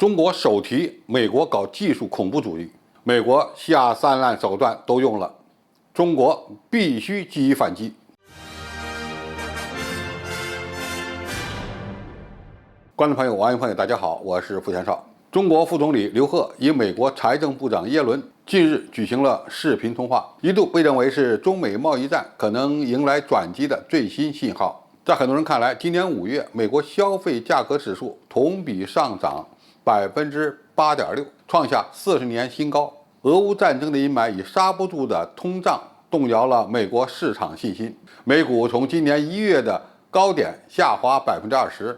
中国首提美国搞技术恐怖主义，美国下三滥手段都用了，中国必须给予反击。观众朋友、网友朋友，大家好，我是付天少。中国副总理刘鹤与美国财政部长耶伦近日举行了视频通话，一度被认为是中美贸易战可能迎来转机的最新信号。在很多人看来，今年5月，美国消费价格指数同比上涨8.6%，创下40年新高。俄乌战争的阴霾与刹不住的通胀动摇了美国市场信心，美股从今年1月的高点下滑20%，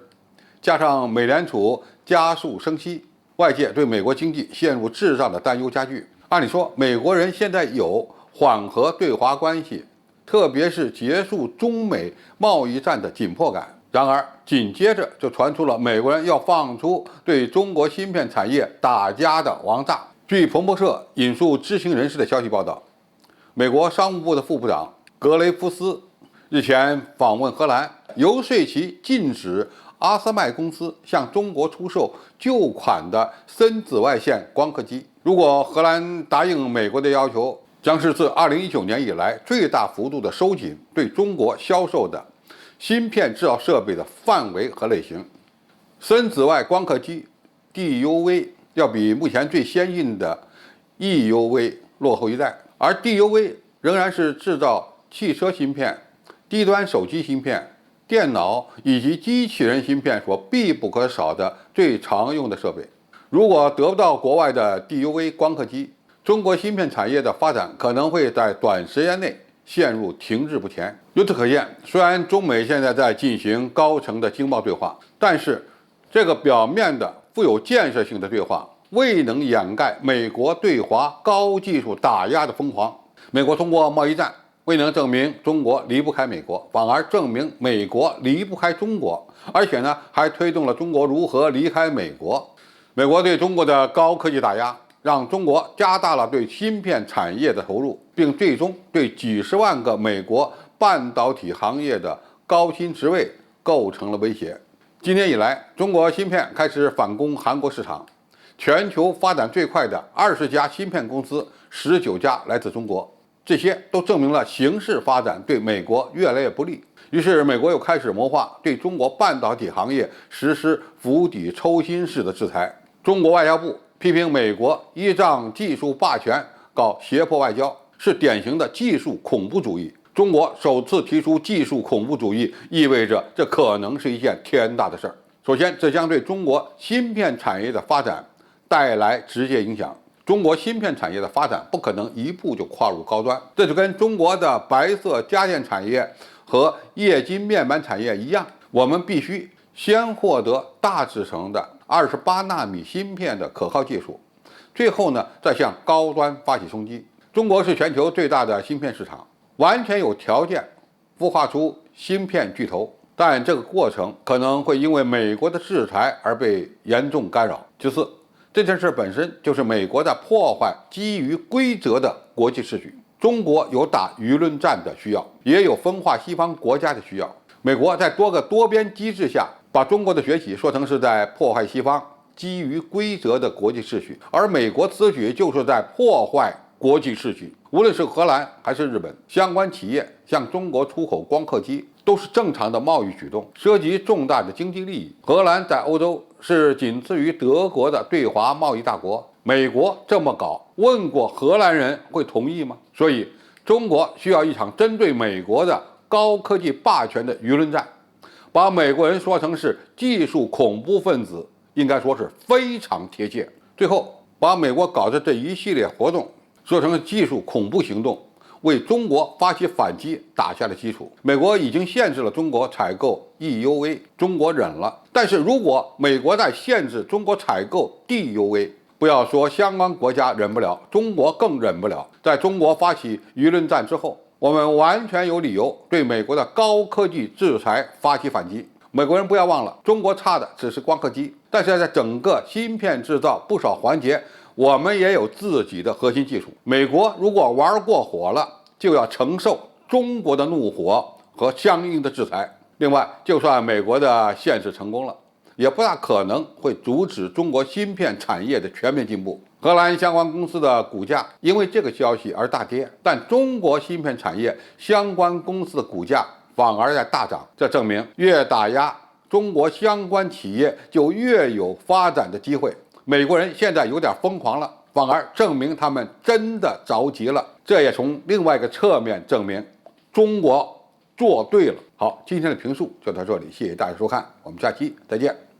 加上美联储加速升息，外界对美国经济陷入滞胀的担忧加剧。按理说，美国人现在有缓和对华关系，特别是结束中美贸易战的紧迫感。然而，紧接着就传出了美国人要放出对中国芯片产业打压的王炸。据彭博社引述知情人士的消息报道，美国商务部的副部长格雷夫斯日前访问荷兰，游说其禁止阿斯麦公司向中国出售旧款的深紫外线光刻机。如果荷兰答应美国的要求，将是自2019年以来最大幅度的收紧对中国销售的芯片制造设备的范围和类型。深紫外光刻机 DUV 要比目前最先进的 EUV 落后一代，而 DUV 仍然是制造汽车芯片、低端手机芯片、电脑以及机器人芯片所必不可少的最常用的设备。如果得不到国外的 DUV 光刻机，中国芯片产业的发展可能会在短时间内陷入停滞不前。由此可见，虽然中美现在在进行高层的经贸对话，但是这个表面的富有建设性的对话未能掩盖美国对华高技术打压的疯狂。美国通过贸易战未能证明中国离不开美国，反而证明美国离不开中国，而且呢，还推动了中国如何离开美国。美国对中国的高科技打压，让中国加大了对芯片产业的投入，并最终对几十万个美国半导体行业的高薪职位构成了威胁。今年以来，中国芯片开始反攻韩国市场，全球发展最快的20家芯片公司，19家来自中国，这些都证明了形势发展对美国越来越不利。于是，美国又开始谋划对中国半导体行业实施釜底抽薪式的制裁。中国外交部批评美国依仗技术霸权搞胁迫外交，是典型的技术恐怖主义。中国首次提出技术恐怖主义，意味着这可能是一件天大的事儿。首先，这将对中国芯片产业的发展带来直接影响。中国芯片产业的发展不可能一步就跨入高端，这就跟中国的白色家电产业和液晶面板产业一样，我们必须先获得大制程的28纳米芯片的可靠技术，最后呢，再向高端发起冲击。中国是全球最大的芯片市场，完全有条件孵化出芯片巨头，但这个过程可能会因为美国的制裁而被严重干扰。其次，这件事本身就是美国在破坏基于规则的国际秩序。中国有打舆论战的需要，也有分化西方国家的需要。美国在多个多边机制下，把中国的崛起说成是在破坏西方基于规则的国际秩序，而美国此举就是在破坏国际秩序。无论是荷兰还是日本，相关企业向中国出口光刻机都是正常的贸易举动，涉及重大的经济利益。荷兰在欧洲是仅次于德国的对华贸易大国，美国这么搞，问过荷兰人会同意吗？所以，中国需要一场针对美国的高科技霸权的舆论战，把美国人说成是技术恐怖分子，应该说是非常贴切。最后，把美国搞的这一系列活动说成技术恐怖行动，为中国发起反击打下了基础。美国已经限制了中国采购 EUV， 中国忍了。但是如果美国再限制中国采购 DUV， 不要说相关国家忍不了，中国更忍不了。在中国发起舆论战之后，我们完全有理由对美国的高科技制裁发起反击。美国人不要忘了，中国差的只是光刻机，但是在整个芯片制造不少环节，我们也有自己的核心技术。美国如果玩过火了，就要承受中国的怒火和相应的制裁。另外，就算美国的限制成功了，也不大可能会阻止中国芯片产业的全面进步。荷兰相关公司的股价因为这个消息而大跌，但中国芯片产业相关公司的股价反而在大涨。这证明越打压中国相关企业就越有发展的机会。美国人现在有点疯狂了，反而证明他们真的着急了。这也从另外一个侧面证明中国做对了。好，今天的评述就到这里，谢谢大家收看，我们下期再见。